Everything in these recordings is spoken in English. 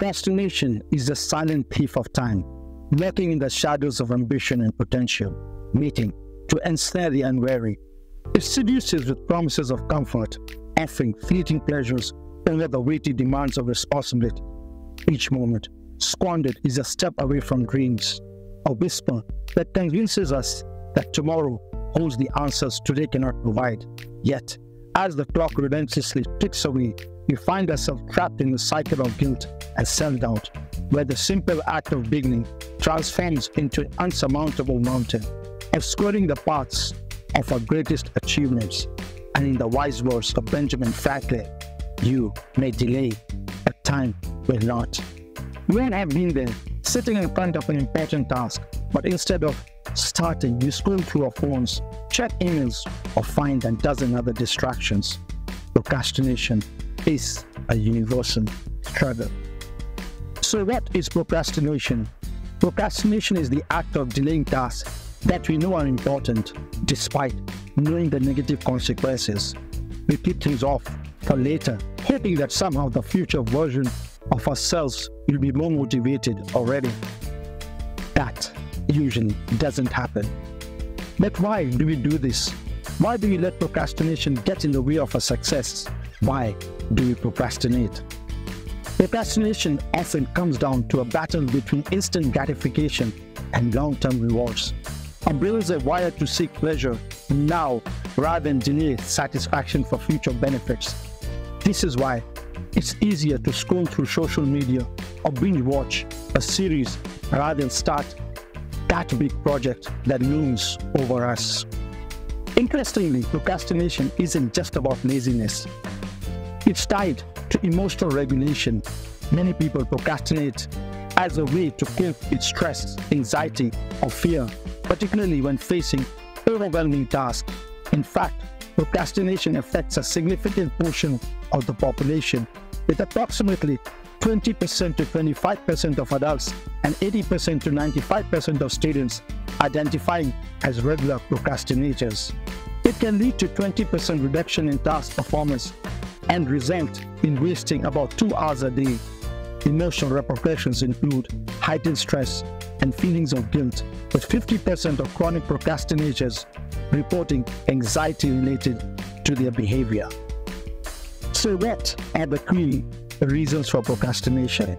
Procrastination is the silent thief of time, lurking in the shadows of ambition and potential, waiting to ensnare the unwary. It seduces with promises of comfort, offering fleeting pleasures over the weighty demands of responsibility. Each moment squandered is a step away from dreams, a whisper that convinces us that tomorrow holds the answers today cannot provide. Yet, as the clock relentlessly ticks away, we find ourselves trapped in a cycle of guilt and self-doubt, where the simple act of beginning transforms into an unsurmountable mountain, obscuring the paths of our greatest achievements. And in the wise words of Benjamin Franklin, you may delay, but time will not. We all have been there, sitting in front of an important task, but instead of starting, we scroll through our phones, check emails, or find a dozen other distractions. Procrastination is a universal struggle. So what is procrastination? Procrastination is the act of delaying tasks that we know are important, despite knowing the negative consequences. We keep things off for later, hoping that somehow the future version of ourselves will be more motivated already. That usually doesn't happen. But why do we do this? Why do we let procrastination get in the way of our success? Why do we procrastinate? Procrastination often comes down to a battle between instant gratification and long-term rewards. Our brains are wired to seek pleasure now rather than delay satisfaction for future benefits. This is why it's easier to scroll through social media or binge watch a series rather than start that big project that looms over us. Interestingly, procrastination isn't just about laziness. It's tied to emotional regulation. Many people procrastinate as a way to cope with stress, anxiety, or fear, particularly when facing overwhelming tasks. In fact, procrastination affects a significant portion of the population, with approximately 20% to 25% of adults and 80% to 95% of students identifying as regular procrastinators. It can lead to 20% reduction in task performance and result in wasting about 2 hours a day. Emotional repercussions include heightened stress and feelings of guilt, with 50% of chronic procrastinators reporting anxiety related to their behavior. So what are the key reasons for procrastination?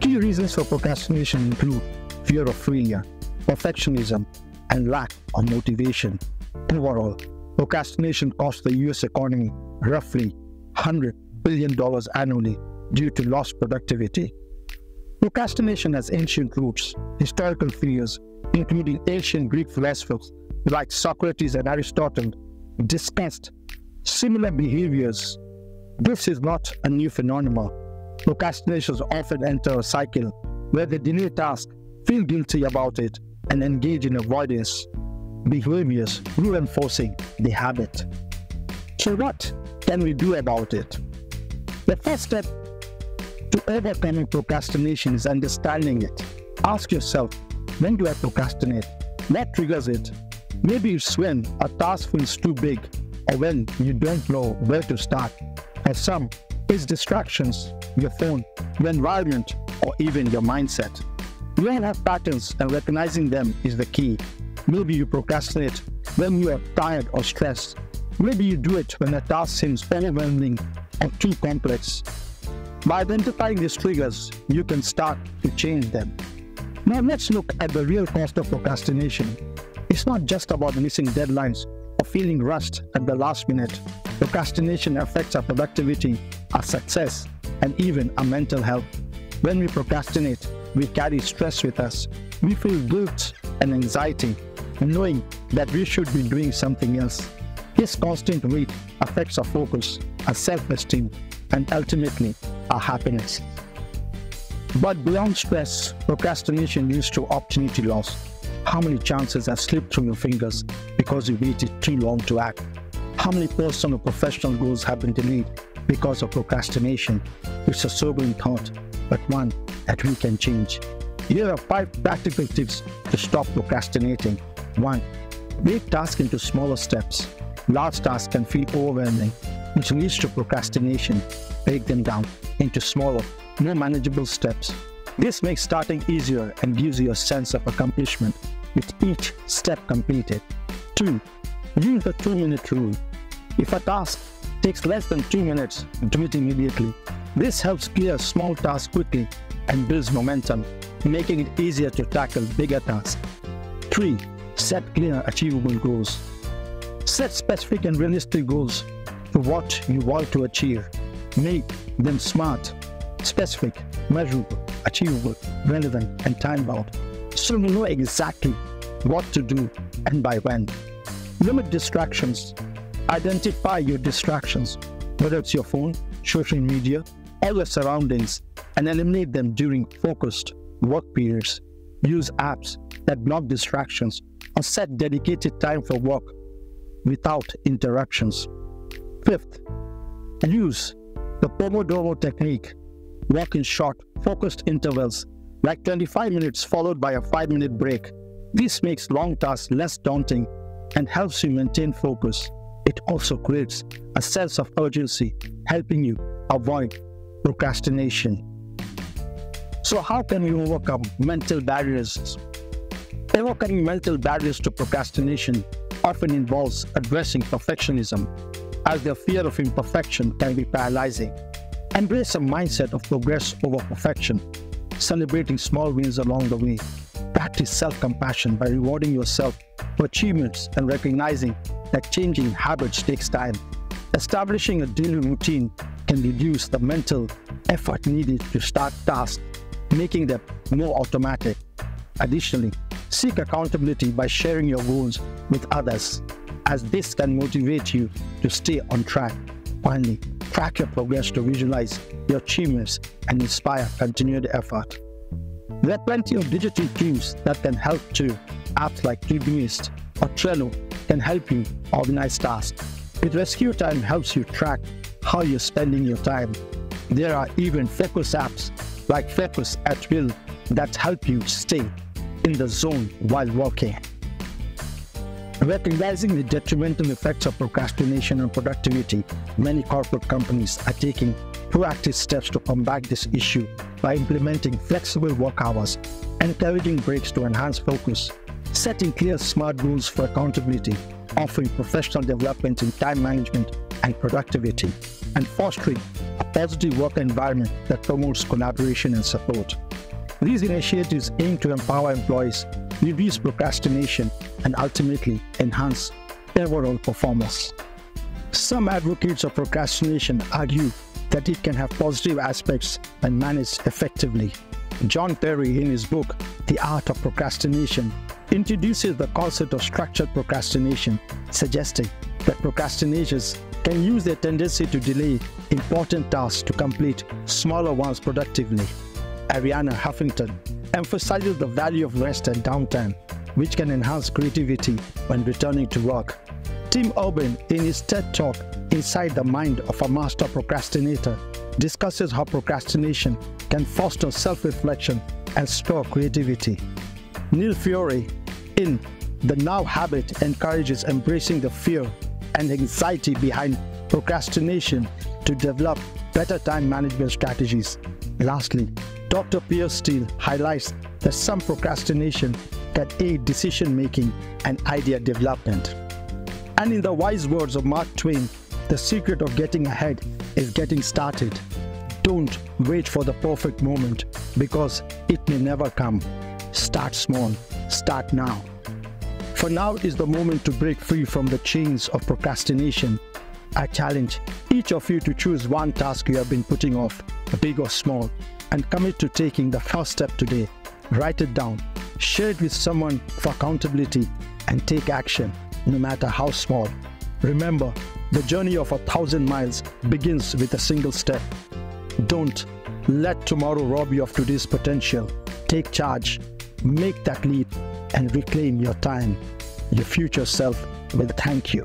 Key reasons for procrastination include fear of failure, perfectionism, and lack of motivation. Overall, procrastination costs the US economy roughly $100 billion annually due to lost productivity. Procrastination has ancient roots. Historical figures, including ancient Greek philosophers like Socrates and Aristotle, discussed similar behaviors. This is not a new phenomenon. Procrastinators often enter a cycle where they delay tasks, feel guilty about it, and engage in avoidance behaviors, reinforcing the habit. So what can we do about it? The first step to overcoming procrastination is understanding it. Ask yourself, when do I procrastinate? What triggers it? Maybe it's when a task feels too big, or when you don't know where to start. For some, it's distractions, your phone, your environment, or even your mindset. You all have patterns, and recognizing them is the key. Maybe you procrastinate when you are tired or stressed. Maybe you do it when a task seems overwhelming or too complex. By identifying these triggers, you can start to change them. Now let's look at the real cost of procrastination. It's not just about missing deadlines or feeling rushed at the last minute. Procrastination affects our productivity, our success, and even our mental health. When we procrastinate, we carry stress with us. We feel guilt and anxiety, knowing that we should be doing something else. This constant weight affects our focus, our self-esteem, and ultimately our happiness. But beyond stress, procrastination leads to opportunity loss. How many chances have slipped through your fingers because you waited too long to act? How many personal or professional goals have been delayed because of procrastination? It's a sobering thought, but one that we can change. Here are 5 practical tips to stop procrastinating. 1. Break tasks into smaller steps. Large tasks can feel overwhelming, which leads to procrastination. Break them down into smaller, more manageable steps. This makes starting easier and gives you a sense of accomplishment with each step completed. 2. Use the 2-minute rule. If a task takes less than 2 minutes, do it immediately. This helps clear small tasks quickly and builds momentum, making it easier to tackle bigger tasks. 3. Set clear, achievable goals. Set specific and realistic goals for what you want to achieve. Make them SMART, specific, measurable, achievable, relevant, and time-bound, so you know exactly what to do and by when. Limit distractions. Identify your distractions, whether it's your phone, social media, or your surroundings, and eliminate them during focused work periods. Use apps that block distractions or set dedicated time for work without interruptions. 5th, use the Pomodoro technique. Work in short, focused intervals, like 25 minutes followed by a 5-minute break. This makes long tasks less daunting and helps you maintain focus. It also creates a sense of urgency, helping you avoid procrastination. So how can we overcome mental barriers? Overcoming mental barriers to procrastination often involves addressing perfectionism, as the fear of imperfection can be paralyzing. Embrace a mindset of progress over perfection, celebrating small wins along the way. Practice self-compassion by rewarding yourself for achievements and recognizing that changing habits takes time. Establishing a daily routine can reduce the mental effort needed to start tasks, making them more automatic. Additionally, seek accountability by sharing your goals with others, as this can motivate you to stay on track. Finally, track your progress to visualize your achievements and inspire continued effort. There are plenty of digital tools that can help too. Apps like Todoist or Trello can help you organize tasks. With Rescue Time helps you track how you're spending your time. There are even focus apps like Focus at Will that help you stay in the zone while working. Recognizing the detrimental effects of procrastination on productivity, many corporate companies are taking proactive steps to combat this issue by implementing flexible work hours, encouraging breaks to enhance focus, setting clear SMART goals for accountability, offering professional development in time management and productivity, and fostering a positive work environment that promotes collaboration and support. These initiatives aim to empower employees, reduce procrastination, and ultimately enhance overall performance. Some advocates of procrastination argue that it can have positive aspects when managed effectively. John Perry, in his book, The Art of Procrastination, introduces the concept of structured procrastination, suggesting that procrastinators can use their tendency to delay important tasks to complete smaller ones productively. Arianna Huffington emphasizes the value of rest and downtime, which can enhance creativity when returning to work. Tim Urban, in his TED Talk, Inside the Mind of a Master Procrastinator, discusses how procrastination can foster self-reflection and spur creativity. Neil Fiore, in The Now Habit, encourages embracing the fear and anxiety behind procrastination to develop better time management strategies. Lastly, Dr. Pierce Steele highlights that some procrastination can aid decision-making and idea development. And in the wise words of Mark Twain, the secret of getting ahead is getting started. Don't wait for the perfect moment, because it may never come. Start small. Start now. For now is the moment to break free from the chains of procrastination. I challenge each of you to choose one task you have been putting off, big or small, and commit to taking the first step today. Write it down, share it with someone for accountability, and take action, no matter how small. Remember, the journey of 1,000 miles begins with a single step. Don't let tomorrow rob you of today's potential. Take charge, make that leap, and reclaim your time. Your future self will thank you.